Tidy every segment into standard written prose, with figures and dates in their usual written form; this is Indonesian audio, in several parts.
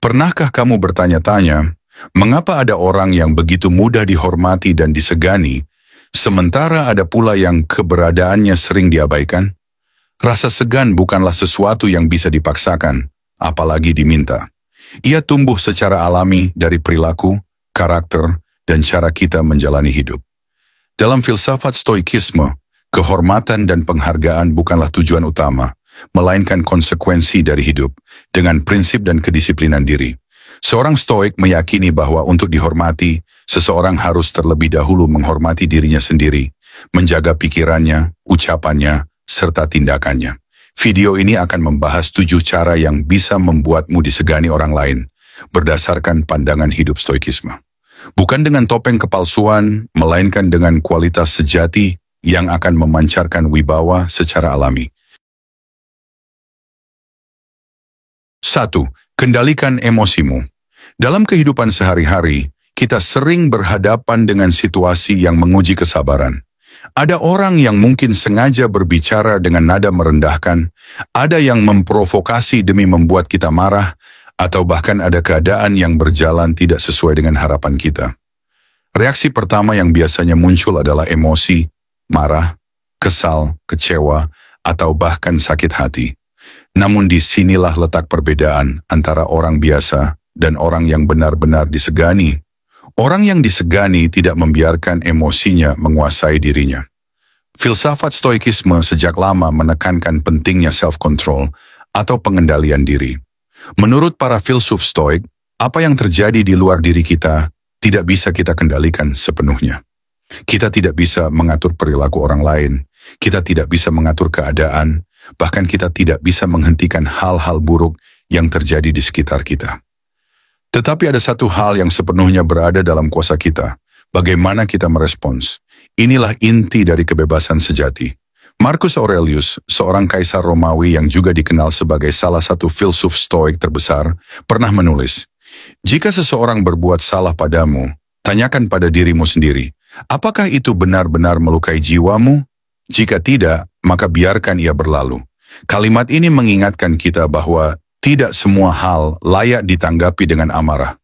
Pernahkah kamu bertanya-tanya, mengapa ada orang yang begitu mudah dihormati dan disegani, sementara ada pula yang keberadaannya sering diabaikan? Rasa segan bukanlah sesuatu yang bisa dipaksakan, apalagi diminta. Ia tumbuh secara alami dari perilaku, karakter, dan cara kita menjalani hidup. Dalam filsafat stoikisme, kehormatan dan penghargaan bukanlah tujuan utama, melainkan konsekuensi dari hidup, dengan prinsip dan kedisiplinan diri. Seorang stoik meyakini bahwa untuk dihormati, seseorang harus terlebih dahulu menghormati dirinya sendiri, menjaga pikirannya, ucapannya, serta tindakannya. Video ini akan membahas 7 cara yang bisa membuatmu disegani orang lain, berdasarkan pandangan hidup stoikisme. Bukan dengan topeng kepalsuan, melainkan dengan kualitas sejati yang akan memancarkan wibawa secara alami. 1. Kendalikan emosimu. Dalam kehidupan sehari-hari, kita sering berhadapan dengan situasi yang menguji kesabaran. Ada orang yang mungkin sengaja berbicara dengan nada merendahkan, ada yang memprovokasi demi membuat kita marah, atau bahkan ada keadaan yang berjalan tidak sesuai dengan harapan kita. Reaksi pertama yang biasanya muncul adalah emosi, marah, kesal, kecewa, atau bahkan sakit hati. Namun disinilah letak perbedaan antara orang biasa dan orang yang benar-benar disegani. Orang yang disegani tidak membiarkan emosinya menguasai dirinya. Filsafat stoikisme sejak lama menekankan pentingnya self-control atau pengendalian diri. Menurut para filsuf stoik, apa yang terjadi di luar diri kita tidak bisa kita kendalikan sepenuhnya. Kita tidak bisa mengatur perilaku orang lain, kita tidak bisa mengatur keadaan, bahkan kita tidak bisa menghentikan hal-hal buruk yang terjadi di sekitar kita. Tetapi ada satu hal yang sepenuhnya berada dalam kuasa kita, bagaimana kita merespons. Inilah inti dari kebebasan sejati. Marcus Aurelius, seorang kaisar Romawi yang juga dikenal sebagai salah satu filsuf stoik terbesar, pernah menulis, "Jika seseorang berbuat salah padamu, tanyakan pada dirimu sendiri, apakah itu benar-benar melukai jiwamu? Jika tidak, maka biarkan ia berlalu." Kalimat ini mengingatkan kita bahwa tidak semua hal layak ditanggapi dengan amarah.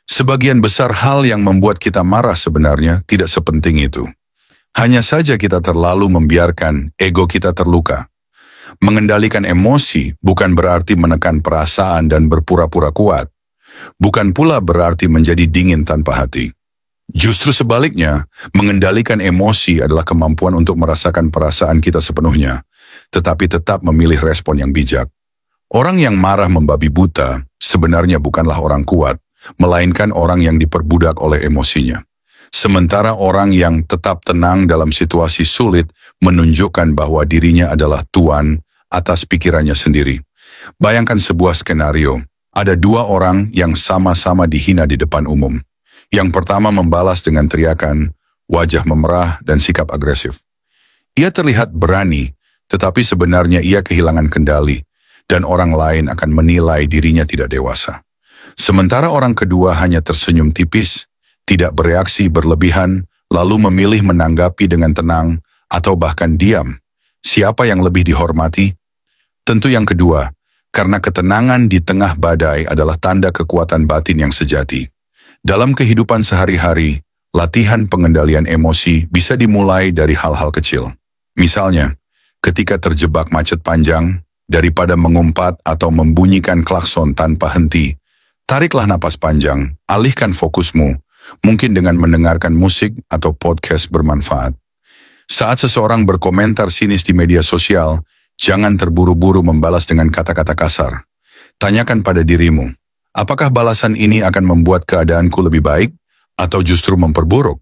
Sebagian besar hal yang membuat kita marah sebenarnya tidak sepenting itu. Hanya saja kita terlalu membiarkan ego kita terluka. Mengendalikan emosi bukan berarti menekan perasaan dan berpura-pura kuat. Bukan pula berarti menjadi dingin tanpa hati. Justru sebaliknya, mengendalikan emosi adalah kemampuan untuk merasakan perasaan kita sepenuhnya, tetapi tetap memilih respon yang bijak. Orang yang marah membabi buta sebenarnya bukanlah orang kuat, melainkan orang yang diperbudak oleh emosinya. Sementara orang yang tetap tenang dalam situasi sulit menunjukkan bahwa dirinya adalah tuan atas pikirannya sendiri. Bayangkan sebuah skenario, ada 2 orang yang sama-sama dihina di depan umum. Yang pertama membalas dengan teriakan, wajah memerah dan sikap agresif. Ia terlihat berani, tetapi sebenarnya ia kehilangan kendali, dan orang lain akan menilai dirinya tidak dewasa. Sementara orang kedua hanya tersenyum tipis, tidak bereaksi berlebihan, lalu memilih menanggapi dengan tenang, atau bahkan diam. Siapa yang lebih dihormati? Tentu yang kedua, karena ketenangan di tengah badai adalah tanda kekuatan batin yang sejati. Dalam kehidupan sehari-hari, latihan pengendalian emosi bisa dimulai dari hal-hal kecil. Misalnya, ketika terjebak macet panjang, daripada mengumpat atau membunyikan klakson tanpa henti, tariklah napas panjang, alihkan fokusmu, mungkin dengan mendengarkan musik atau podcast bermanfaat. Saat seseorang berkomentar sinis di media sosial, jangan terburu-buru membalas dengan kata-kata kasar. Tanyakan pada dirimu, apakah balasan ini akan membuat keadaanku lebih baik atau justru memperburuk?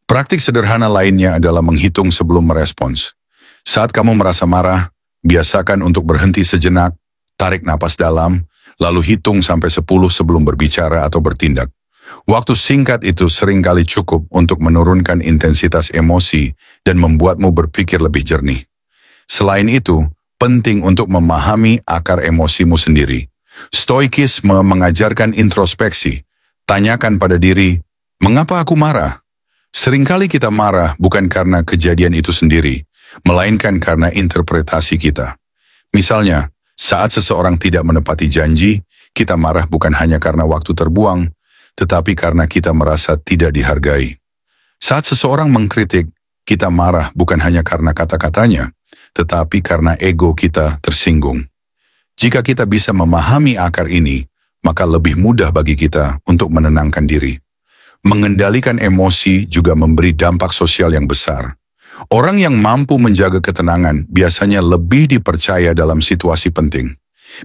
Praktik sederhana lainnya adalah menghitung sebelum merespons. Saat kamu merasa marah, biasakan untuk berhenti sejenak, tarik napas dalam, lalu hitung sampai 10 sebelum berbicara atau bertindak. Waktu singkat itu seringkali cukup untuk menurunkan intensitas emosi dan membuatmu berpikir lebih jernih. Selain itu, penting untuk memahami akar emosimu sendiri. Stoikisme mengajarkan introspeksi. Tanyakan pada diri, mengapa aku marah? Seringkali kita marah bukan karena kejadian itu sendiri, melainkan karena interpretasi kita. Misalnya, saat seseorang tidak menepati janji, Kita marah bukan hanya karena waktu terbuang, tetapi karena kita merasa tidak dihargai. Saat seseorang mengkritik, kita marah bukan hanya karena kata-katanya, tetapi karena ego kita tersinggung. Jika kita bisa memahami akar ini, maka lebih mudah bagi kita untuk menenangkan diri. Mengendalikan emosi juga memberi dampak sosial yang besar. Orang yang mampu menjaga ketenangan biasanya lebih dipercaya dalam situasi penting.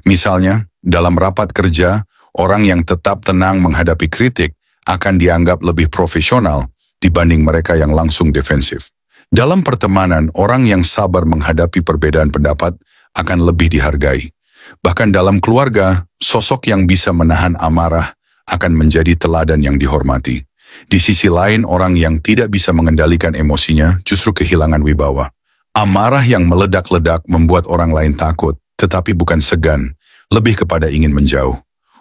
Misalnya, dalam rapat kerja, orang yang tetap tenang menghadapi kritik akan dianggap lebih profesional dibanding mereka yang langsung defensif. Dalam pertemanan, orang yang sabar menghadapi perbedaan pendapat akan lebih dihargai. Bahkan dalam keluarga, sosok yang bisa menahan amarah akan menjadi teladan yang dihormati. Di sisi lain, orang yang tidak bisa mengendalikan emosinya justru kehilangan wibawa. Amarah yang meledak-ledak membuat orang lain takut, tetapi bukan segan, lebih kepada ingin menjauh.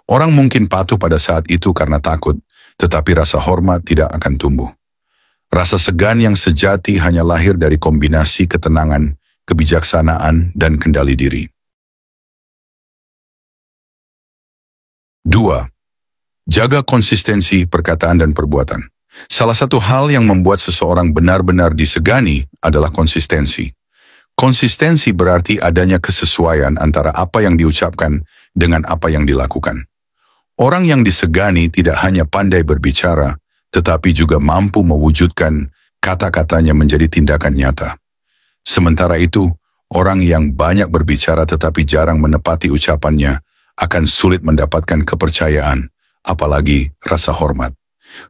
Orang mungkin patuh pada saat itu karena takut, tetapi rasa hormat tidak akan tumbuh. Rasa segan yang sejati hanya lahir dari kombinasi ketenangan, kebijaksanaan, dan kendali diri. 2. Jaga konsistensi perkataan dan perbuatan. Salah satu hal yang membuat seseorang benar-benar disegani adalah konsistensi. Konsistensi berarti adanya kesesuaian antara apa yang diucapkan dengan apa yang dilakukan. Orang yang disegani tidak hanya pandai berbicara, tetapi juga mampu mewujudkan kata-katanya menjadi tindakan nyata. Sementara itu, orang yang banyak berbicara tetapi jarang menepati ucapannya akan sulit mendapatkan kepercayaan, apalagi rasa hormat.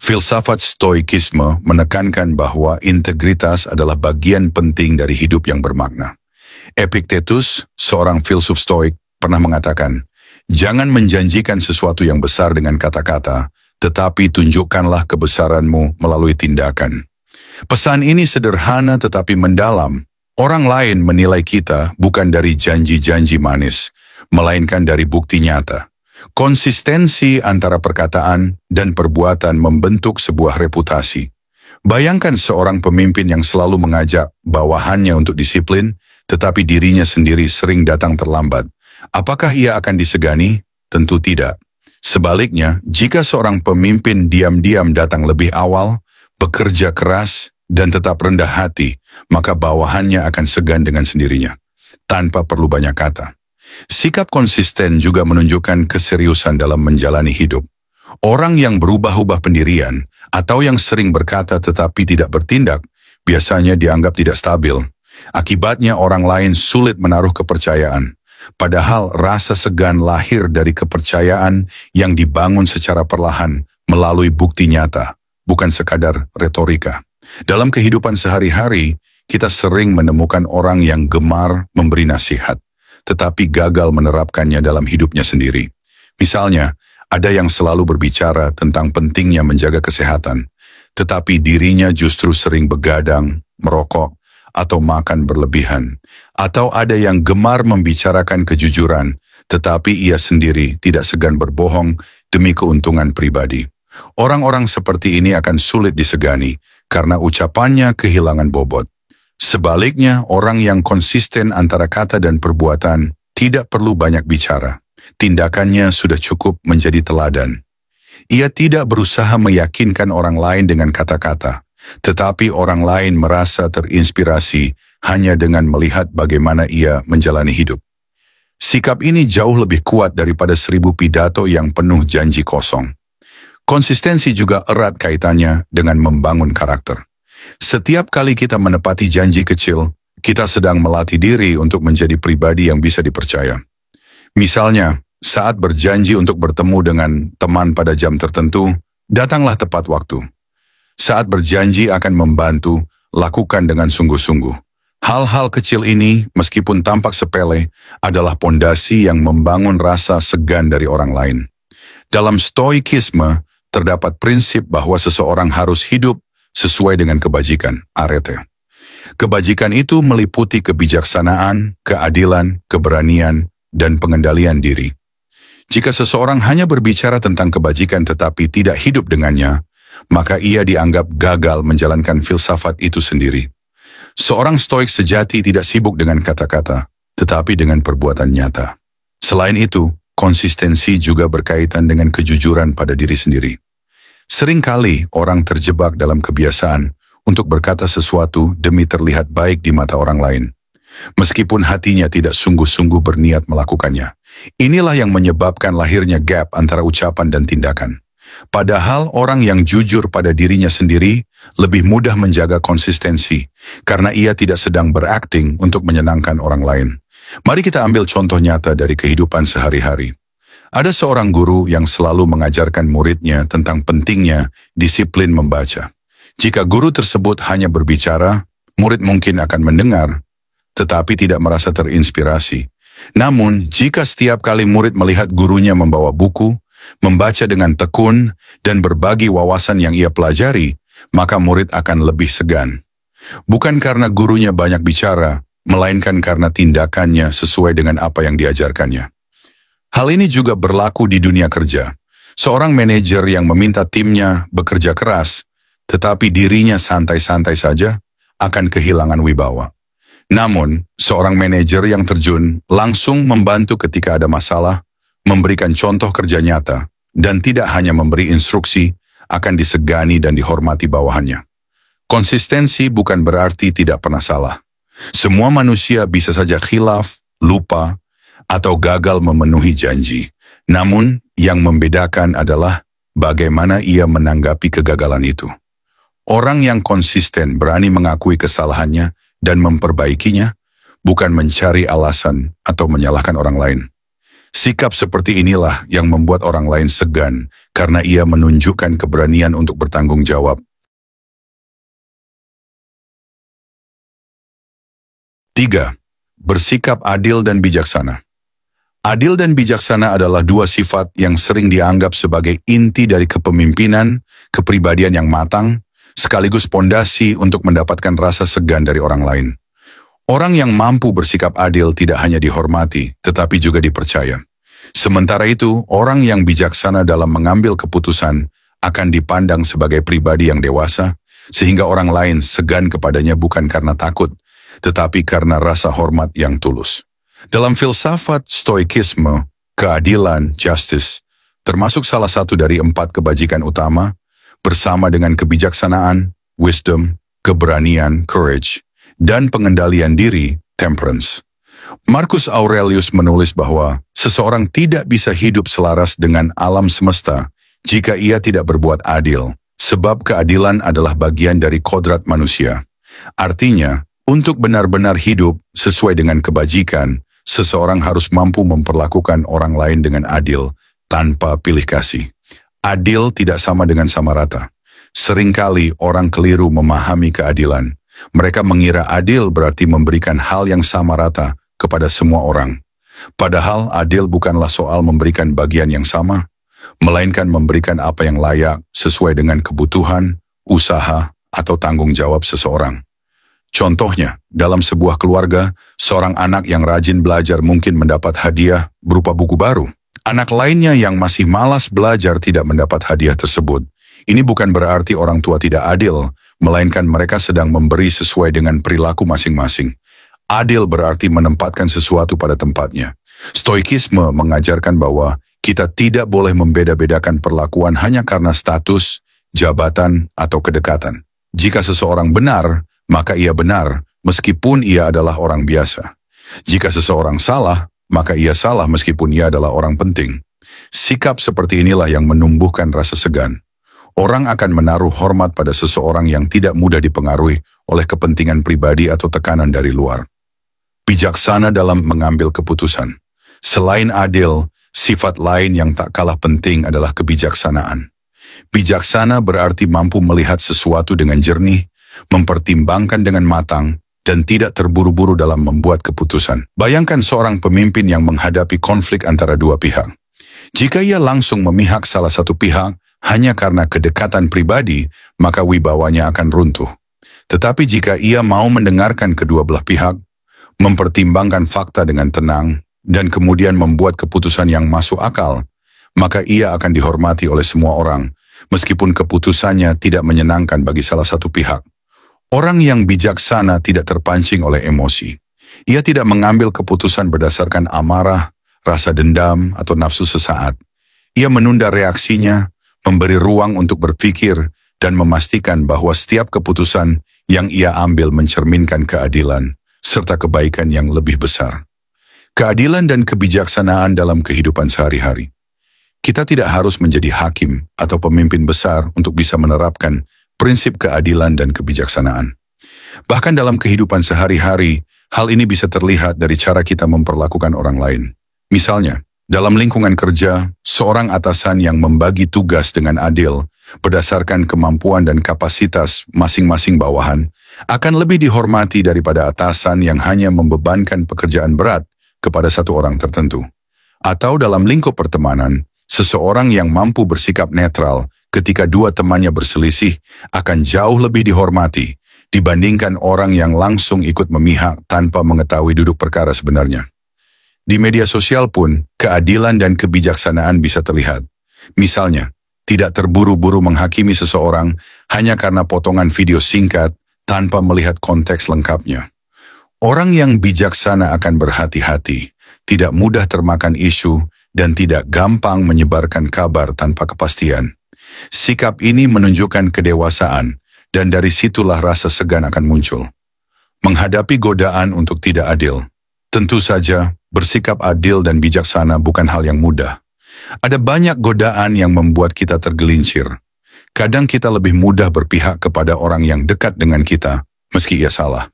Filsafat Stoikisme menekankan bahwa integritas adalah bagian penting dari hidup yang bermakna. Epictetus, seorang filsuf Stoik, pernah mengatakan, "Jangan menjanjikan sesuatu yang besar dengan kata-kata, tetapi tunjukkanlah kebesaranmu melalui tindakan." Pesan ini sederhana tetapi mendalam. Orang lain menilai kita bukan dari janji-janji manis, melainkan dari bukti nyata. Konsistensi antara perkataan dan perbuatan membentuk sebuah reputasi. Bayangkan seorang pemimpin yang selalu mengajak bawahannya untuk disiplin, tetapi dirinya sendiri sering datang terlambat. Apakah ia akan disegani? Tentu tidak. Sebaliknya, jika seorang pemimpin diam-diam datang lebih awal, bekerja keras, dan tetap rendah hati, maka bawahannya akan segan dengan sendirinya, tanpa perlu banyak kata. Sikap konsisten juga menunjukkan keseriusan dalam menjalani hidup. Orang yang berubah-ubah pendirian atau yang sering berkata tetapi tidak bertindak biasanya dianggap tidak stabil. Akibatnya orang lain sulit menaruh kepercayaan. Padahal rasa segan lahir dari kepercayaan yang dibangun secara perlahan melalui bukti nyata, bukan sekadar retorika. Dalam kehidupan sehari-hari, kita sering menemukan orang yang gemar memberi nasihat, tetapi gagal menerapkannya dalam hidupnya sendiri. Misalnya, ada yang selalu berbicara tentang pentingnya menjaga kesehatan, tetapi dirinya justru sering begadang, merokok, atau makan berlebihan. Atau ada yang gemar membicarakan kejujuran, tetapi ia sendiri tidak segan berbohong demi keuntungan pribadi. Orang-orang seperti ini akan sulit disegani karena ucapannya kehilangan bobot. Sebaliknya, orang yang konsisten antara kata dan perbuatan tidak perlu banyak bicara. Tindakannya sudah cukup menjadi teladan. Ia tidak berusaha meyakinkan orang lain dengan kata-kata, tetapi orang lain merasa terinspirasi hanya dengan melihat bagaimana ia menjalani hidup. Sikap ini jauh lebih kuat daripada 1000 pidato yang penuh janji kosong. Konsistensi juga erat kaitannya dengan membangun karakter. Setiap kali kita menepati janji kecil, kita sedang melatih diri untuk menjadi pribadi yang bisa dipercaya. Misalnya, saat berjanji untuk bertemu dengan teman pada jam tertentu, datanglah tepat waktu. Saat berjanji akan membantu, lakukan dengan sungguh-sungguh. Hal-hal kecil ini, meskipun tampak sepele, adalah pondasi yang membangun rasa segan dari orang lain. Dalam Stoikisme, terdapat prinsip bahwa seseorang harus hidup sesuai dengan kebajikan, arete. Kebajikan itu meliputi kebijaksanaan, keadilan, keberanian, dan pengendalian diri. Jika seseorang hanya berbicara tentang kebajikan tetapi tidak hidup dengannya, maka ia dianggap gagal menjalankan filsafat itu sendiri. Seorang stoik sejati tidak sibuk dengan kata-kata, tetapi dengan perbuatan nyata. Selain itu, konsistensi juga berkaitan dengan kejujuran pada diri sendiri. Seringkali orang terjebak dalam kebiasaan untuk berkata sesuatu demi terlihat baik di mata orang lain, meskipun hatinya tidak sungguh-sungguh berniat melakukannya. Inilah yang menyebabkan lahirnya gap antara ucapan dan tindakan. Padahal orang yang jujur pada dirinya sendiri lebih mudah menjaga konsistensi karena ia tidak sedang berakting untuk menyenangkan orang lain. Mari kita ambil contoh nyata dari kehidupan sehari-hari. Ada seorang guru yang selalu mengajarkan muridnya tentang pentingnya disiplin membaca. Jika guru tersebut hanya berbicara, murid mungkin akan mendengar, tetapi tidak merasa terinspirasi. Namun, jika setiap kali murid melihat gurunya membawa buku, membaca dengan tekun, dan berbagi wawasan yang ia pelajari, maka murid akan lebih segan. Bukan karena gurunya banyak bicara, melainkan karena tindakannya sesuai dengan apa yang diajarkannya. Hal ini juga berlaku di dunia kerja. Seorang manajer yang meminta timnya bekerja keras, tetapi dirinya santai-santai saja, akan kehilangan wibawa. Namun, seorang manajer yang terjun langsung membantu ketika ada masalah, memberikan contoh kerja nyata, dan tidak hanya memberi instruksi, akan disegani dan dihormati bawahannya. Konsistensi bukan berarti tidak pernah salah. Semua manusia bisa saja khilaf, lupa, atau gagal memenuhi janji. Namun, yang membedakan adalah bagaimana ia menanggapi kegagalan itu. Orang yang konsisten berani mengakui kesalahannya dan memperbaikinya, bukan mencari alasan atau menyalahkan orang lain. Sikap seperti inilah yang membuat orang lain segan karena ia menunjukkan keberanian untuk bertanggung jawab. 3. Bersikap adil dan bijaksana. Adil dan bijaksana adalah dua sifat yang sering dianggap sebagai inti dari kepemimpinan, kepribadian yang matang, sekaligus pondasi untuk mendapatkan rasa segan dari orang lain. Orang yang mampu bersikap adil tidak hanya dihormati, tetapi juga dipercaya. Sementara itu, orang yang bijaksana dalam mengambil keputusan akan dipandang sebagai pribadi yang dewasa, sehingga orang lain segan kepadanya bukan karena takut, tetapi karena rasa hormat yang tulus. Dalam filsafat stoikisme, keadilan, justice, termasuk salah satu dari 4 kebajikan utama, bersama dengan kebijaksanaan, wisdom, keberanian, courage, dan pengendalian diri, temperance. Marcus Aurelius menulis bahwa seseorang tidak bisa hidup selaras dengan alam semesta jika ia tidak berbuat adil, sebab keadilan adalah bagian dari kodrat manusia. Artinya, untuk benar-benar hidup sesuai dengan kebajikan, seseorang harus mampu memperlakukan orang lain dengan adil, tanpa pilih kasih. Adil tidak sama dengan sama rata. Seringkali orang keliru memahami keadilan. Mereka mengira adil berarti memberikan hal yang sama rata kepada semua orang. Padahal adil bukanlah soal memberikan bagian yang sama, melainkan memberikan apa yang layak sesuai dengan kebutuhan, usaha, atau tanggung jawab seseorang. Contohnya, dalam sebuah keluarga, seorang anak yang rajin belajar mungkin mendapat hadiah berupa buku baru. Anak lainnya yang masih malas belajar tidak mendapat hadiah tersebut. Ini bukan berarti orang tua tidak adil, melainkan mereka sedang memberi sesuai dengan perilaku masing-masing. Adil berarti menempatkan sesuatu pada tempatnya. Stoikisme mengajarkan bahwa kita tidak boleh membeda-bedakan perlakuan hanya karena status, jabatan, atau kedekatan. Jika seseorang benar, maka ia benar, meskipun ia adalah orang biasa. Jika seseorang salah, maka ia salah meskipun ia adalah orang penting. Sikap seperti inilah yang menumbuhkan rasa segan. Orang akan menaruh hormat pada seseorang yang tidak mudah dipengaruhi oleh kepentingan pribadi atau tekanan dari luar. Bijaksana dalam mengambil keputusan. Selain adil, sifat lain yang tak kalah penting adalah kebijaksanaan. Bijaksana berarti mampu melihat sesuatu dengan jernih, mempertimbangkan dengan matang, dan tidak terburu-buru dalam membuat keputusan. Bayangkan seorang pemimpin yang menghadapi konflik antara dua pihak. Jika ia langsung memihak salah satu pihak hanya karena kedekatan pribadi, maka wibawanya akan runtuh. Tetapi jika ia mau mendengarkan kedua belah pihak, mempertimbangkan fakta dengan tenang, dan kemudian membuat keputusan yang masuk akal, maka ia akan dihormati oleh semua orang, meskipun keputusannya tidak menyenangkan bagi salah satu pihak. Orang yang bijaksana tidak terpancing oleh emosi. Ia tidak mengambil keputusan berdasarkan amarah, rasa dendam, atau nafsu sesaat. Ia menunda reaksinya, memberi ruang untuk berpikir, dan memastikan bahwa setiap keputusan yang ia ambil mencerminkan keadilan, serta kebaikan yang lebih besar. Keadilan dan kebijaksanaan dalam kehidupan sehari-hari. Kita tidak harus menjadi hakim atau pemimpin besar untuk bisa menerapkan prinsip keadilan dan kebijaksanaan. Bahkan dalam kehidupan sehari-hari, hal ini bisa terlihat dari cara kita memperlakukan orang lain. Misalnya, dalam lingkungan kerja, seorang atasan yang membagi tugas dengan adil berdasarkan kemampuan dan kapasitas masing-masing bawahan akan lebih dihormati daripada atasan yang hanya membebankan pekerjaan berat kepada satu orang tertentu. Atau dalam lingkup pertemanan, seseorang yang mampu bersikap netral ketika dua temannya berselisih akan jauh lebih dihormati dibandingkan orang yang langsung ikut memihak tanpa mengetahui duduk perkara sebenarnya. Di media sosial pun, keadilan dan kebijaksanaan bisa terlihat. Misalnya, tidak terburu-buru menghakimi seseorang hanya karena potongan video singkat tanpa melihat konteks lengkapnya. Orang yang bijaksana akan berhati-hati, tidak mudah termakan isu, dan tidak gampang menyebarkan kabar tanpa kepastian. Sikap ini menunjukkan kedewasaan, dan dari situlah rasa segan akan muncul. Menghadapi godaan untuk tidak adil. Tentu saja, bersikap adil dan bijaksana bukan hal yang mudah. Ada banyak godaan yang membuat kita tergelincir. Kadang kita lebih mudah berpihak kepada orang yang dekat dengan kita, meski ia salah.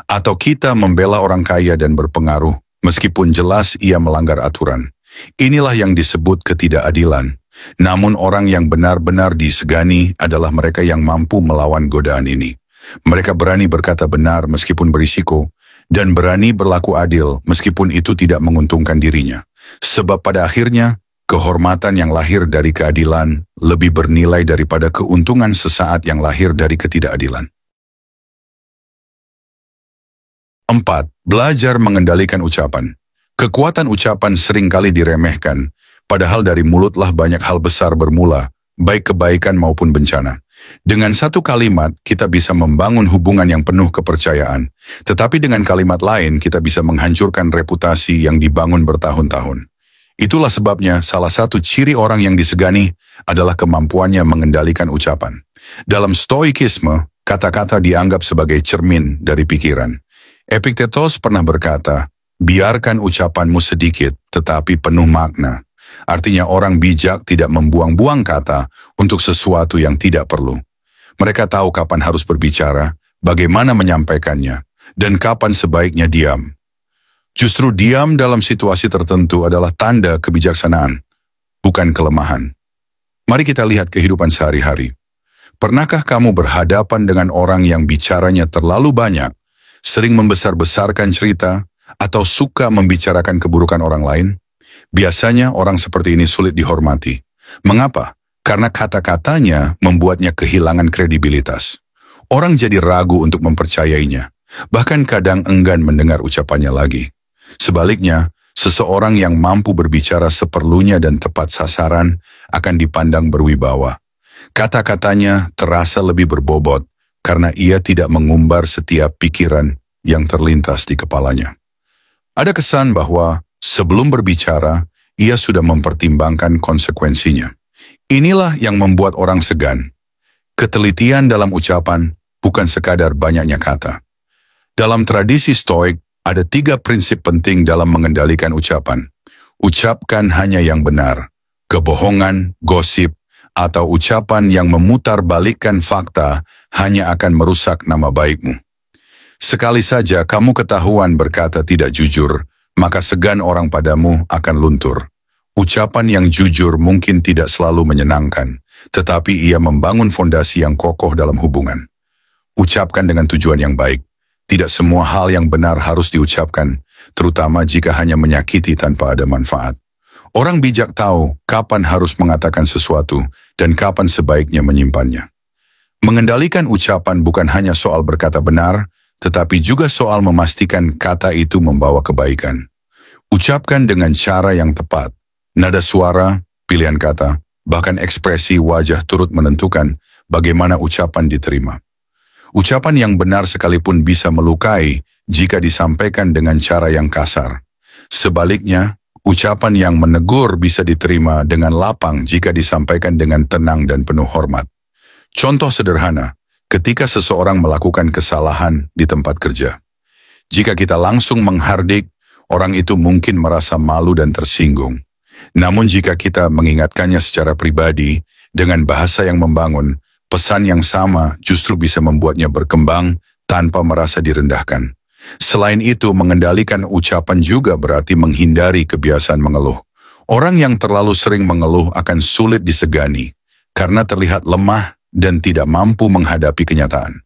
Atau kita membela orang kaya dan berpengaruh, meskipun jelas ia melanggar aturan. Inilah yang disebut ketidakadilan. Namun orang yang benar-benar disegani adalah mereka yang mampu melawan godaan ini. Mereka berani berkata benar meskipun berisiko, dan berani berlaku adil meskipun itu tidak menguntungkan dirinya. Sebab pada akhirnya, kehormatan yang lahir dari keadilan lebih bernilai daripada keuntungan sesaat yang lahir dari ketidakadilan. 4. Belajar mengendalikan ucapan. Kekuatan ucapan seringkali diremehkan, padahal dari mulutlah banyak hal besar bermula, baik kebaikan maupun bencana. Dengan satu kalimat, kita bisa membangun hubungan yang penuh kepercayaan. Tetapi dengan kalimat lain, kita bisa menghancurkan reputasi yang dibangun bertahun-tahun. Itulah sebabnya salah satu ciri orang yang disegani adalah kemampuannya mengendalikan ucapan. Dalam stoikisme, kata-kata dianggap sebagai cermin dari pikiran. Epictetus pernah berkata, biarkan ucapanmu sedikit, tetapi penuh makna. Artinya orang bijak tidak membuang-buang kata untuk sesuatu yang tidak perlu. Mereka tahu kapan harus berbicara, bagaimana menyampaikannya, dan kapan sebaiknya diam. Justru diam dalam situasi tertentu adalah tanda kebijaksanaan, bukan kelemahan. Mari kita lihat kehidupan sehari-hari. Pernahkah kamu berhadapan dengan orang yang bicaranya terlalu banyak, sering membesar-besarkan cerita, atau suka membicarakan keburukan orang lain? Biasanya orang seperti ini sulit dihormati. Mengapa? Karena kata-katanya membuatnya kehilangan kredibilitas. Orang jadi ragu untuk mempercayainya, bahkan kadang enggan mendengar ucapannya lagi. Sebaliknya, seseorang yang mampu berbicara seperlunya dan tepat sasaran akan dipandang berwibawa. Kata-katanya terasa lebih berbobot karena ia tidak mengumbar setiap pikiran yang terlintas di kepalanya. Ada kesan bahwa sebelum berbicara, ia sudah mempertimbangkan konsekuensinya. Inilah yang membuat orang segan. Ketelitian dalam ucapan bukan sekadar banyaknya kata. Dalam tradisi Stoik, ada 3 prinsip penting dalam mengendalikan ucapan. Ucapkan hanya yang benar. Kebohongan, gosip, atau ucapan yang memutarbalikkan fakta hanya akan merusak nama baikmu. Sekali saja kamu ketahuan berkata tidak jujur, maka segan orang padamu akan luntur. Ucapan yang jujur mungkin tidak selalu menyenangkan, tetapi ia membangun fondasi yang kokoh dalam hubungan. Ucapkan dengan tujuan yang baik. Tidak semua hal yang benar harus diucapkan, terutama jika hanya menyakiti tanpa ada manfaat. Orang bijak tahu kapan harus mengatakan sesuatu dan kapan sebaiknya menyimpannya. Mengendalikan ucapan bukan hanya soal berkata benar, tetapi juga soal memastikan kata itu membawa kebaikan. Ucapkan dengan cara yang tepat. Nada suara, pilihan kata, bahkan ekspresi wajah turut menentukan bagaimana ucapan diterima. Ucapan yang benar sekalipun bisa melukai jika disampaikan dengan cara yang kasar. Sebaliknya, Ucapan yang menegur bisa diterima dengan lapang jika disampaikan dengan tenang dan penuh hormat. Contoh sederhana, ketika seseorang melakukan kesalahan di tempat kerja. Jika kita langsung menghardik, orang itu mungkin merasa malu dan tersinggung. Namun jika kita mengingatkannya secara pribadi, dengan bahasa yang membangun, pesan yang sama justru bisa membuatnya berkembang tanpa merasa direndahkan. Selain itu, mengendalikan ucapan juga berarti menghindari kebiasaan mengeluh. Orang yang terlalu sering mengeluh akan sulit disegani, karena terlihat lemah dan tidak mampu menghadapi kenyataan.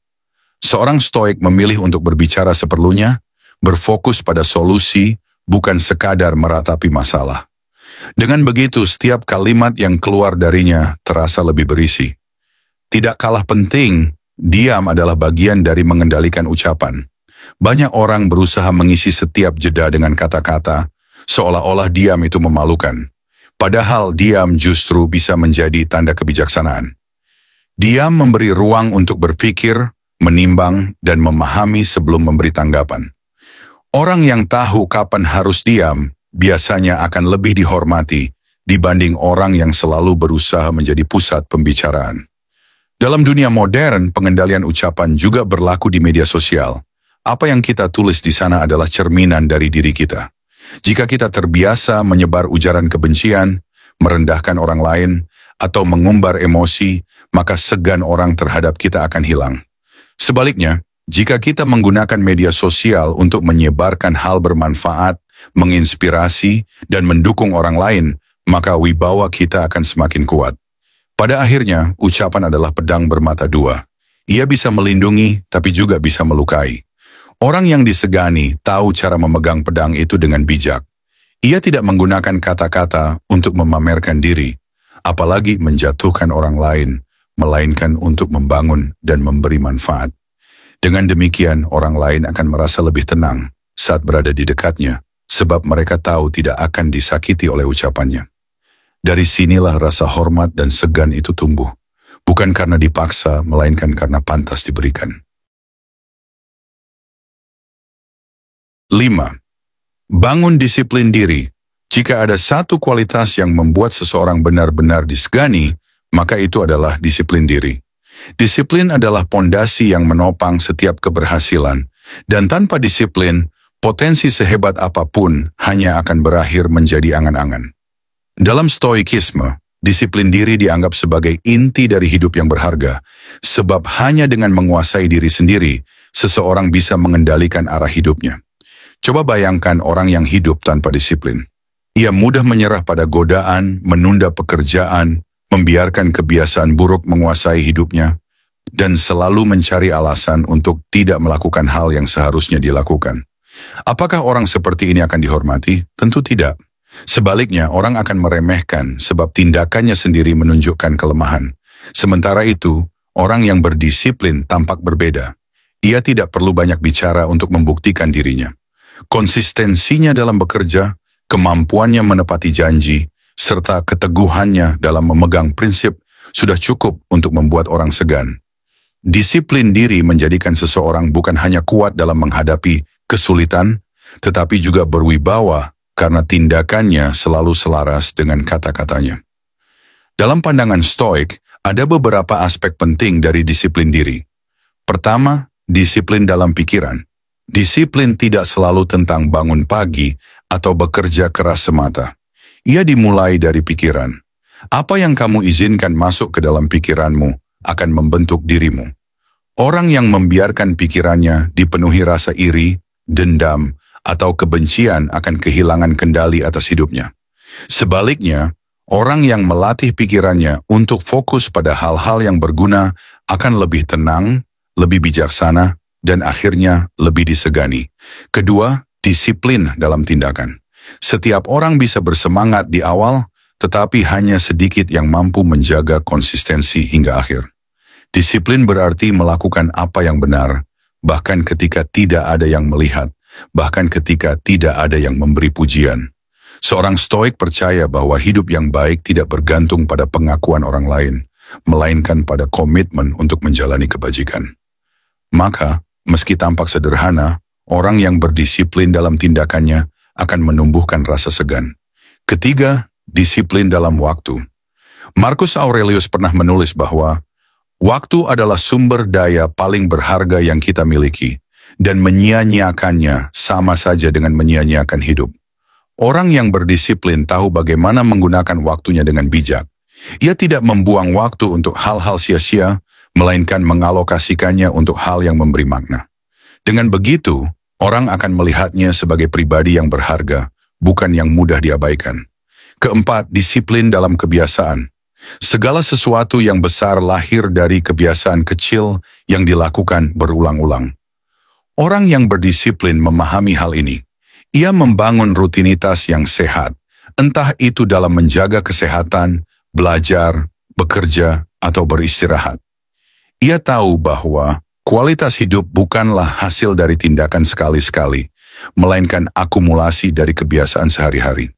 Seorang stoik memilih untuk berbicara seperlunya, berfokus pada solusi, bukan sekadar meratapi masalah. Dengan begitu, setiap kalimat yang keluar darinya terasa lebih berisi. Tidak kalah penting, diam adalah bagian dari mengendalikan ucapan. Banyak orang berusaha mengisi setiap jeda dengan kata-kata, seolah-olah diam itu memalukan. Padahal diam justru bisa menjadi tanda kebijaksanaan. Diam memberi ruang untuk berpikir, menimbang, dan memahami sebelum memberi tanggapan. Orang yang tahu kapan harus diam, biasanya akan lebih dihormati dibanding orang yang selalu berusaha menjadi pusat pembicaraan. Dalam dunia modern, pengendalian ucapan juga berlaku di media sosial. Apa yang kita tulis di sana adalah cerminan dari diri kita. Jika kita terbiasa menyebar ujaran kebencian, merendahkan orang lain, atau mengumbar emosi, maka segan orang terhadap kita akan hilang. Sebaliknya, jika kita menggunakan media sosial untuk menyebarkan hal bermanfaat, menginspirasi, dan mendukung orang lain, maka wibawa kita akan semakin kuat. Pada akhirnya, ucapan adalah pedang bermata dua. Ia bisa melindungi, tapi juga bisa melukai. Orang yang disegani tahu cara memegang pedang itu dengan bijak. Ia tidak menggunakan kata-kata untuk memamerkan diri, apalagi menjatuhkan orang lain, melainkan untuk membangun dan memberi manfaat. Dengan demikian, orang lain akan merasa lebih tenang saat berada di dekatnya, sebab mereka tahu tidak akan disakiti oleh ucapannya. Dari sinilah rasa hormat dan segan itu tumbuh, bukan karena dipaksa, melainkan karena pantas diberikan. 5. Bangun disiplin diri. Jika ada satu kualitas yang membuat seseorang benar-benar disegani, maka itu adalah disiplin diri. Disiplin adalah pondasi yang menopang setiap keberhasilan, dan tanpa disiplin, potensi sehebat apapun hanya akan berakhir menjadi angan-angan. Dalam stoikisme, disiplin diri dianggap sebagai inti dari hidup yang berharga, sebab hanya dengan menguasai diri sendiri, seseorang bisa mengendalikan arah hidupnya. Coba bayangkan orang yang hidup tanpa disiplin. Ia mudah menyerah pada godaan, menunda pekerjaan, membiarkan kebiasaan buruk menguasai hidupnya, dan selalu mencari alasan untuk tidak melakukan hal yang seharusnya dilakukan. Apakah orang seperti ini akan dihormati? Tentu tidak. Sebaliknya, orang akan meremehkan sebab tindakannya sendiri menunjukkan kelemahan. Sementara itu, orang yang berdisiplin tampak berbeda. Ia tidak perlu banyak bicara untuk membuktikan dirinya. Konsistensinya dalam bekerja, kemampuannya menepati janji, serta keteguhannya dalam memegang prinsip sudah cukup untuk membuat orang segan. Disiplin diri menjadikan seseorang bukan hanya kuat dalam menghadapi kesulitan, tetapi juga berwibawa karena tindakannya selalu selaras dengan kata-katanya. Dalam pandangan Stoik, ada beberapa aspek penting dari disiplin diri. Pertama, disiplin dalam pikiran. Disiplin tidak selalu tentang bangun pagi atau bekerja keras semata. Ia dimulai dari pikiran. Apa yang kamu izinkan masuk ke dalam pikiranmu akan membentuk dirimu. Orang yang membiarkan pikirannya dipenuhi rasa iri, dendam, atau kebencian akan kehilangan kendali atas hidupnya. Sebaliknya, orang yang melatih pikirannya untuk fokus pada hal-hal yang berguna akan lebih tenang, lebih bijaksana, dan akhirnya lebih disegani. Kedua, disiplin dalam tindakan. Setiap orang bisa bersemangat di awal, tetapi hanya sedikit yang mampu menjaga konsistensi hingga akhir. Disiplin berarti melakukan apa yang benar, bahkan ketika tidak ada yang melihat, bahkan ketika tidak ada yang memberi pujian. Seorang Stoik percaya bahwa hidup yang baik tidak bergantung pada pengakuan orang lain, melainkan pada komitmen untuk menjalani kebajikan. Maka, meski tampak sederhana, orang yang berdisiplin dalam tindakannya akan menumbuhkan rasa segan. Ketiga, disiplin dalam waktu. Marcus Aurelius pernah menulis bahwa waktu adalah sumber daya paling berharga yang kita miliki, dan menyia-nyiakannya sama saja dengan menyia-nyiakan hidup. Orang yang berdisiplin tahu bagaimana menggunakan waktunya dengan bijak. Ia tidak membuang waktu untuk hal-hal sia-sia, melainkan mengalokasikannya untuk hal yang memberi makna. Dengan begitu, orang akan melihatnya sebagai pribadi yang berharga, bukan yang mudah diabaikan. Keempat, disiplin dalam kebiasaan. Segala sesuatu yang besar lahir dari kebiasaan kecil yang dilakukan berulang-ulang. Orang yang berdisiplin memahami hal ini. Ia membangun rutinitas yang sehat, entah itu dalam menjaga kesehatan, belajar, bekerja, atau beristirahat. Ia tahu bahwa kualitas hidup bukanlah hasil dari tindakan sekali-sekali, melainkan akumulasi dari kebiasaan sehari-hari.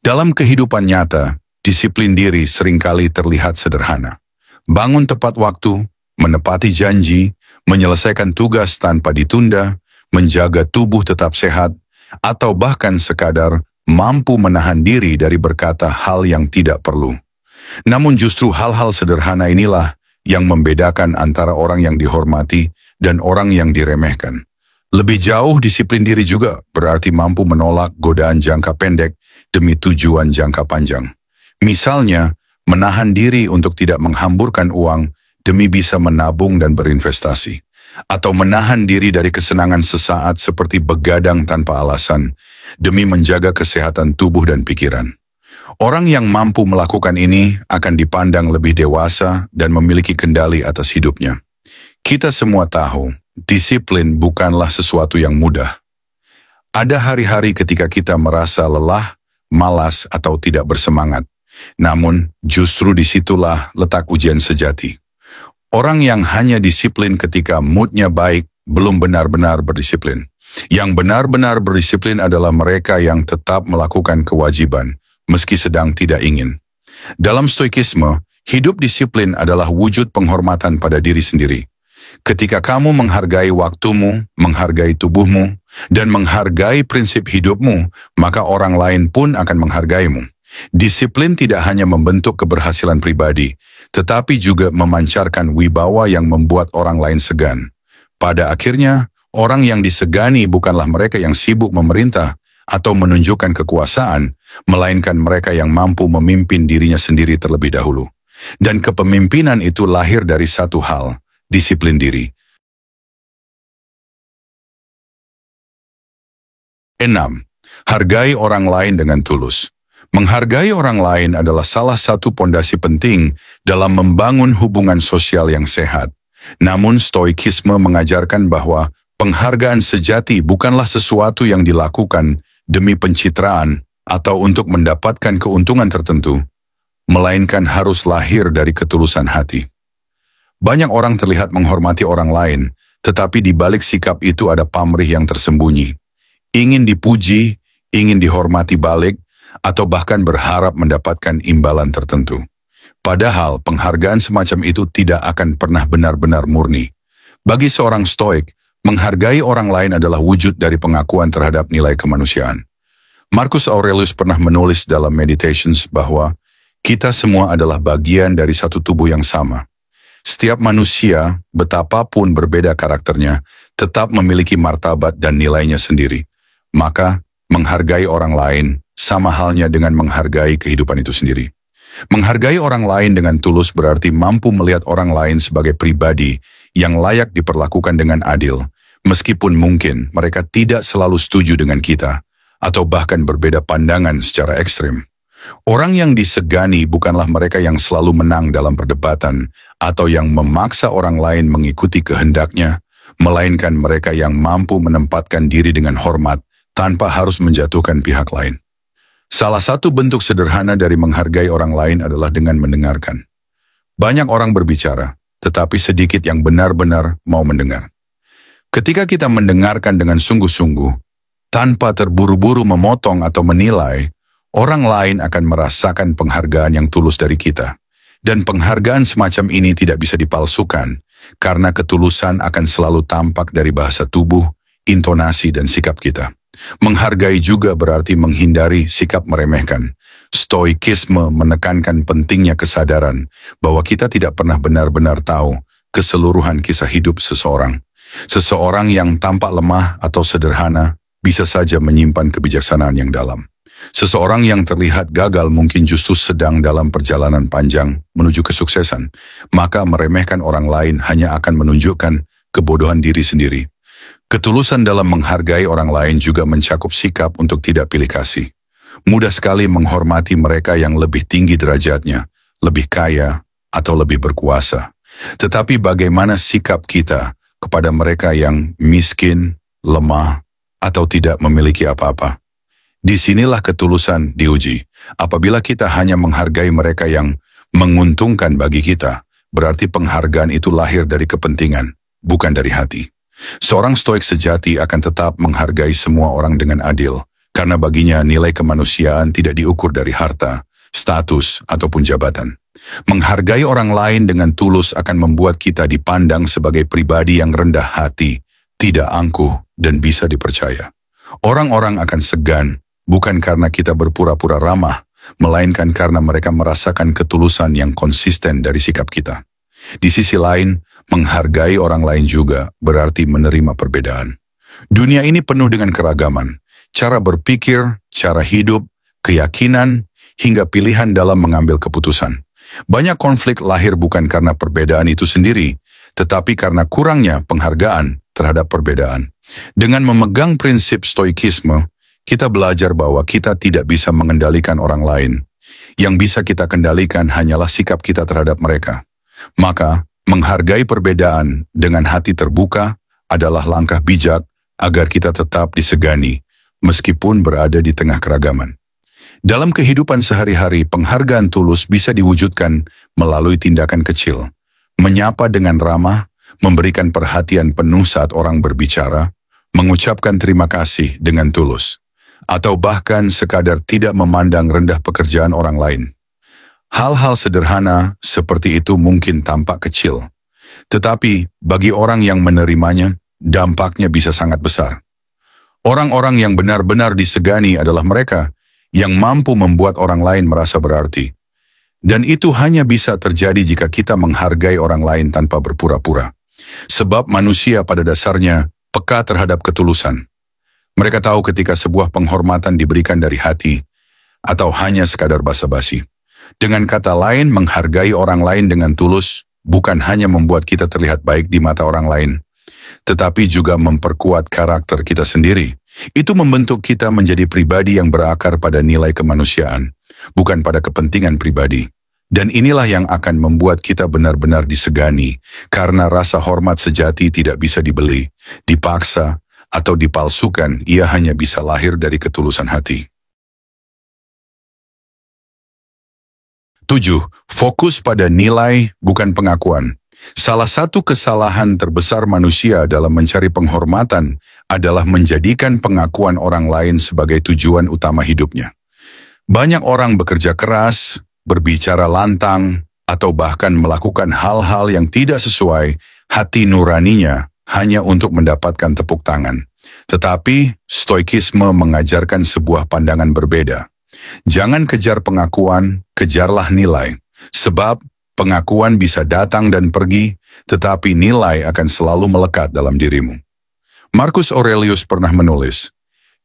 Dalam kehidupan nyata, disiplin diri seringkali terlihat sederhana. Bangun tepat waktu, menepati janji, menyelesaikan tugas tanpa ditunda, menjaga tubuh tetap sehat, atau bahkan sekadar mampu menahan diri dari berkata hal yang tidak perlu. Namun justru hal-hal sederhana inilah yang membedakan antara orang yang dihormati dan orang yang diremehkan. Lebih jauh, disiplin diri juga berarti mampu menolak godaan jangka pendek demi tujuan jangka panjang. Misalnya, menahan diri untuk tidak menghamburkan uang demi bisa menabung dan berinvestasi. Atau menahan diri dari kesenangan sesaat seperti begadang tanpa alasan demi menjaga kesehatan tubuh dan pikiran. Orang yang mampu melakukan ini akan dipandang lebih dewasa dan memiliki kendali atas hidupnya. Kita semua tahu, disiplin bukanlah sesuatu yang mudah. Ada hari-hari ketika kita merasa lelah, malas, atau tidak bersemangat. Namun, justru disitulah letak ujian sejati. Orang yang hanya disiplin ketika moodnya baik, belum benar-benar berdisiplin. Yang benar-benar berdisiplin adalah mereka yang tetap melakukan kewajiban, meski sedang tidak ingin. Dalam stoikisme, hidup disiplin adalah wujud penghormatan pada diri sendiri. Ketika kamu menghargai waktumu, menghargai tubuhmu, dan menghargai prinsip hidupmu, maka orang lain pun akan menghargaimu. Disiplin tidak hanya membentuk keberhasilan pribadi, tetapi juga memancarkan wibawa yang membuat orang lain segan. Pada akhirnya, orang yang disegani bukanlah mereka yang sibuk memerintah atau menunjukkan kekuasaan, melainkan mereka yang mampu memimpin dirinya sendiri terlebih dahulu. Dan kepemimpinan itu lahir dari satu hal, disiplin diri. 6. Hargai orang lain dengan tulus. Menghargai orang lain adalah salah satu pondasi penting dalam membangun hubungan sosial yang sehat. Namun stoikisme mengajarkan bahwa penghargaan sejati bukanlah sesuatu yang dilakukan demi pencitraan atau untuk mendapatkan keuntungan tertentu, melainkan harus lahir dari ketulusan hati. Banyak orang terlihat menghormati orang lain, tetapi di balik sikap itu ada pamrih yang tersembunyi. Ingin dipuji, ingin dihormati balik, atau bahkan berharap mendapatkan imbalan tertentu. Padahal penghargaan semacam itu tidak akan pernah benar-benar murni. Bagi seorang stoik, menghargai orang lain adalah wujud dari pengakuan terhadap nilai kemanusiaan. Marcus Aurelius pernah menulis dalam Meditations bahwa kita semua adalah bagian dari satu tubuh yang sama. Setiap manusia, betapapun berbeda karakternya, tetap memiliki martabat dan nilainya sendiri. Maka, menghargai orang lain sama halnya dengan menghargai kehidupan itu sendiri. Menghargai orang lain dengan tulus berarti mampu melihat orang lain sebagai pribadi yang layak diperlakukan dengan adil, meskipun mungkin mereka tidak selalu setuju dengan kita, atau bahkan berbeda pandangan secara ekstrim. Orang yang disegani bukanlah mereka yang selalu menang dalam perdebatan atau yang memaksa orang lain mengikuti kehendaknya, melainkan mereka yang mampu menempatkan diri dengan hormat tanpa harus menjatuhkan pihak lain. Salah satu bentuk sederhana dari menghargai orang lain adalah dengan mendengarkan. Banyak orang berbicara, tetapi sedikit yang benar-benar mau mendengar. Ketika kita mendengarkan dengan sungguh-sungguh, tanpa terburu-buru memotong atau menilai, orang lain akan merasakan penghargaan yang tulus dari kita. Dan penghargaan semacam ini tidak bisa dipalsukan, karena ketulusan akan selalu tampak dari bahasa tubuh, intonasi, dan sikap kita. Menghargai juga berarti menghindari sikap meremehkan. Stoikisme menekankan pentingnya kesadaran bahwa kita tidak pernah benar-benar tahu keseluruhan kisah hidup seseorang. Seseorang yang tampak lemah atau sederhana bisa saja menyimpan kebijaksanaan yang dalam. Seseorang yang terlihat gagal mungkin justru sedang dalam perjalanan panjang menuju kesuksesan. Maka meremehkan orang lain hanya akan menunjukkan kebodohan diri sendiri. Ketulusan dalam menghargai orang lain juga mencakup sikap untuk tidak pilih kasih. Mudah sekali menghormati mereka yang lebih tinggi derajatnya, lebih kaya, atau lebih berkuasa. Tetapi bagaimana sikap kita kepada mereka yang miskin, lemah, atau tidak memiliki apa-apa? Disinilah ketulusan diuji. Apabila kita hanya menghargai mereka yang menguntungkan bagi kita, berarti penghargaan itu lahir dari kepentingan, bukan dari hati. Seorang stoik sejati akan tetap menghargai semua orang dengan adil, karena baginya nilai kemanusiaan tidak diukur dari harta, status, ataupun jabatan. Menghargai orang lain dengan tulus akan membuat kita dipandang sebagai pribadi yang rendah hati, tidak angkuh, dan bisa dipercaya. Orang-orang akan segan, bukan karena kita berpura-pura ramah, melainkan karena mereka merasakan ketulusan yang konsisten dari sikap kita. Di sisi lain, menghargai orang lain juga berarti menerima perbedaan. Dunia ini penuh dengan keragaman, cara berpikir, cara hidup, keyakinan, hingga pilihan dalam mengambil keputusan. Banyak konflik lahir bukan karena perbedaan itu sendiri, tetapi karena kurangnya penghargaan terhadap perbedaan. Dengan memegang prinsip stoikisme, kita belajar bahwa kita tidak bisa mengendalikan orang lain. Yang bisa kita kendalikan hanyalah sikap kita terhadap mereka. Maka, menghargai perbedaan dengan hati terbuka adalah langkah bijak agar kita tetap disegani, meskipun berada di tengah keragaman. Dalam kehidupan sehari-hari, penghargaan tulus bisa diwujudkan melalui tindakan kecil. Menyapa dengan ramah, memberikan perhatian penuh saat orang berbicara, mengucapkan terima kasih dengan tulus, atau bahkan sekadar tidak memandang rendah pekerjaan orang lain. Hal-hal sederhana seperti itu mungkin tampak kecil, tetapi bagi orang yang menerimanya, dampaknya bisa sangat besar. Orang-orang yang benar-benar disegani adalah mereka yang mampu membuat orang lain merasa berarti. Dan itu hanya bisa terjadi jika kita menghargai orang lain tanpa berpura-pura. Sebab manusia pada dasarnya peka terhadap ketulusan. Mereka tahu ketika sebuah penghormatan diberikan dari hati atau hanya sekadar basa-basi. Dengan kata lain, menghargai orang lain dengan tulus bukan hanya membuat kita terlihat baik di mata orang lain, tetapi juga memperkuat karakter kita sendiri. Itu membentuk kita menjadi pribadi yang berakar pada nilai kemanusiaan, bukan pada kepentingan pribadi. Dan inilah yang akan membuat kita benar-benar disegani, karena rasa hormat sejati tidak bisa dibeli, dipaksa, atau dipalsukan. Ia hanya bisa lahir dari ketulusan hati. 7. Fokus pada nilai, bukan pengakuan. Salah satu kesalahan terbesar manusia dalam mencari penghormatan adalah menjadikan pengakuan orang lain sebagai tujuan utama hidupnya. Banyak orang bekerja keras, berbicara lantang, atau bahkan melakukan hal-hal yang tidak sesuai hati nuraninya hanya untuk mendapatkan tepuk tangan. Tetapi, stoikisme mengajarkan sebuah pandangan berbeda. Jangan kejar pengakuan, kejarlah nilai. Sebab, pengakuan bisa datang dan pergi, tetapi nilai akan selalu melekat dalam dirimu. Marcus Aurelius pernah menulis,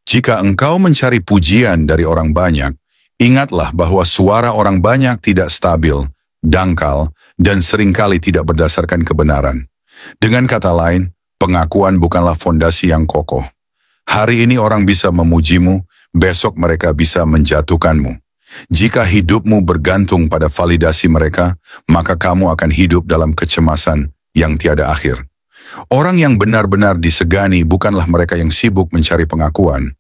"Jika engkau mencari pujian dari orang banyak, ingatlah bahwa suara orang banyak tidak stabil, dangkal, dan seringkali tidak berdasarkan kebenaran. Dengan kata lain, pengakuan bukanlah fondasi yang kokoh. Hari ini orang bisa memujimu, besok mereka bisa menjatuhkanmu. Jika hidupmu bergantung pada validasi mereka, maka kamu akan hidup dalam kecemasan yang tiada akhir." Orang yang benar-benar disegani bukanlah mereka yang sibuk mencari pengakuan,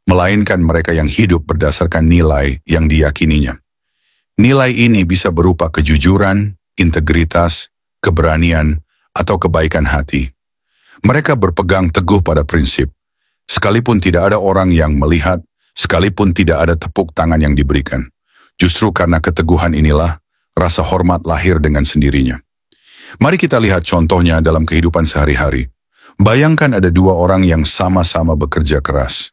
melainkan mereka yang hidup berdasarkan nilai yang diyakininya. Nilai ini bisa berupa kejujuran, integritas, keberanian, atau kebaikan hati. Mereka berpegang teguh pada prinsip, sekalipun tidak ada orang yang melihat, sekalipun tidak ada tepuk tangan yang diberikan. Justru karena keteguhan inilah, rasa hormat lahir dengan sendirinya. Mari kita lihat contohnya dalam kehidupan sehari-hari. Bayangkan ada dua orang yang sama-sama bekerja keras.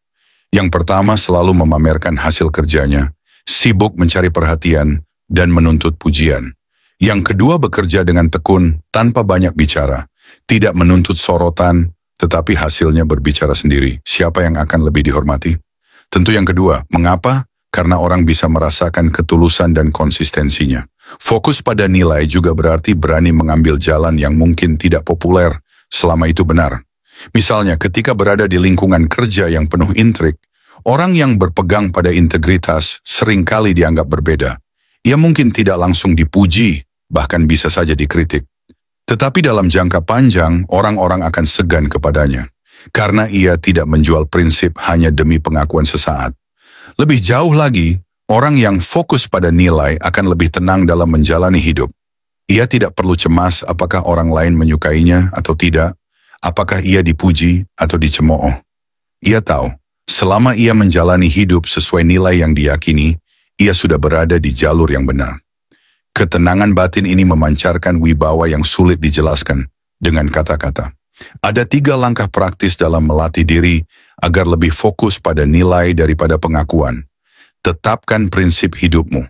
Yang pertama selalu memamerkan hasil kerjanya, sibuk mencari perhatian, dan menuntut pujian. Yang kedua bekerja dengan tekun tanpa banyak bicara, tidak menuntut sorotan, tetapi hasilnya berbicara sendiri. Siapa yang akan lebih dihormati? Tentu yang kedua. Mengapa? Karena orang bisa merasakan ketulusan dan konsistensinya. Fokus pada nilai juga berarti berani mengambil jalan yang mungkin tidak populer, selama itu benar. Misalnya ketika berada di lingkungan kerja yang penuh intrik, orang yang berpegang pada integritas seringkali dianggap berbeda. Ia mungkin tidak langsung dipuji, bahkan bisa saja dikritik. Tetapi dalam jangka panjang, orang-orang akan segan kepadanya. Karena ia tidak menjual prinsip hanya demi pengakuan sesaat. Lebih jauh lagi, orang yang fokus pada nilai akan lebih tenang dalam menjalani hidup. Ia tidak perlu cemas apakah orang lain menyukainya atau tidak, apakah ia dipuji atau dicemooh. Ia tahu, selama ia menjalani hidup sesuai nilai yang diyakini, ia sudah berada di jalur yang benar. Ketenangan batin ini memancarkan wibawa yang sulit dijelaskan dengan kata-kata. Ada 3 langkah praktis dalam melatih diri agar lebih fokus pada nilai daripada pengakuan. Tetapkan prinsip hidupmu.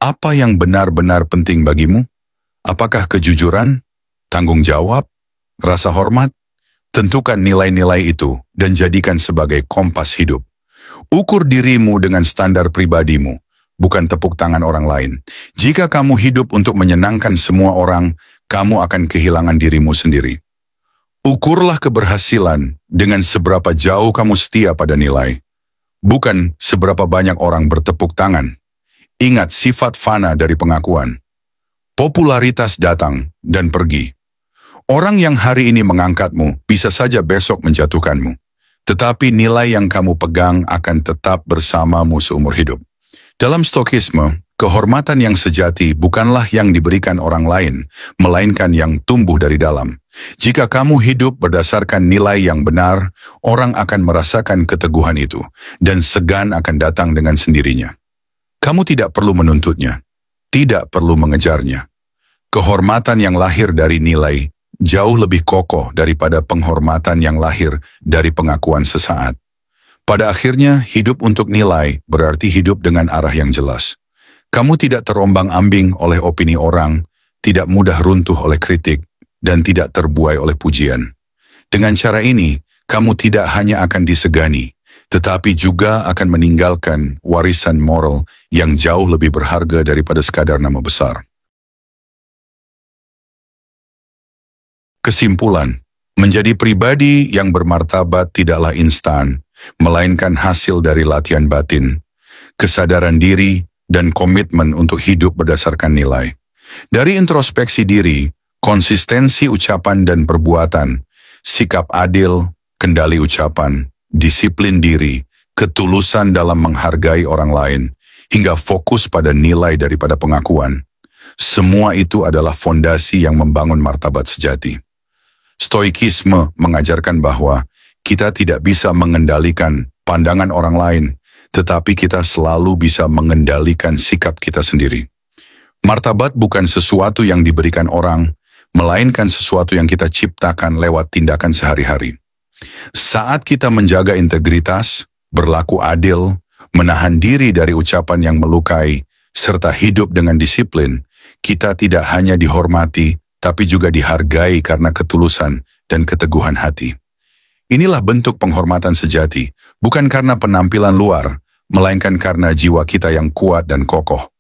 Apa yang benar-benar penting bagimu? Apakah kejujuran, tanggung jawab, rasa hormat? Tentukan nilai-nilai itu dan jadikan sebagai kompas hidup. Ukur dirimu dengan standar pribadimu, bukan tepuk tangan orang lain. Jika kamu hidup untuk menyenangkan semua orang, kamu akan kehilangan dirimu sendiri. Ukurlah keberhasilan dengan seberapa jauh kamu setia pada nilai, bukan seberapa banyak orang bertepuk tangan. Ingat sifat fana dari pengakuan. Popularitas datang dan pergi. Orang yang hari ini mengangkatmu bisa saja besok menjatuhkanmu. Tetapi nilai yang kamu pegang akan tetap bersamamu seumur hidup. Dalam Stokisme, kehormatan yang sejati bukanlah yang diberikan orang lain, melainkan yang tumbuh dari dalam. Jika kamu hidup berdasarkan nilai yang benar, orang akan merasakan keteguhan itu, dan segan akan datang dengan sendirinya. Kamu tidak perlu menuntutnya, tidak perlu mengejarnya. Kehormatan yang lahir dari nilai jauh lebih kokoh daripada penghormatan yang lahir dari pengakuan sesaat. Pada akhirnya, hidup untuk nilai berarti hidup dengan arah yang jelas. Kamu tidak terombang-ambing oleh opini orang, tidak mudah runtuh oleh kritik, dan tidak terbuai oleh pujian. Dengan cara ini, kamu tidak hanya akan disegani, tetapi juga akan meninggalkan warisan moral yang jauh lebih berharga daripada sekadar nama besar. Kesimpulan, menjadi pribadi yang bermartabat tidaklah instan, melainkan hasil dari latihan batin, kesadaran diri, dan komitmen untuk hidup berdasarkan nilai. Dari introspeksi diri, konsistensi ucapan dan perbuatan, sikap adil, kendali ucapan, disiplin diri, ketulusan dalam menghargai orang lain, hingga fokus pada nilai daripada pengakuan. Semua itu adalah fondasi yang membangun martabat sejati. Stoikisme mengajarkan bahwa kita tidak bisa mengendalikan pandangan orang lain, tetapi kita selalu bisa mengendalikan sikap kita sendiri. Martabat bukan sesuatu yang diberikan orang, melainkan sesuatu yang kita ciptakan lewat tindakan sehari-hari. Saat kita menjaga integritas, berlaku adil, menahan diri dari ucapan yang melukai, serta hidup dengan disiplin, kita tidak hanya dihormati, tapi juga dihargai karena ketulusan dan keteguhan hati. Inilah bentuk penghormatan sejati, bukan karena penampilan luar, melainkan karena jiwa kita yang kuat dan kokoh.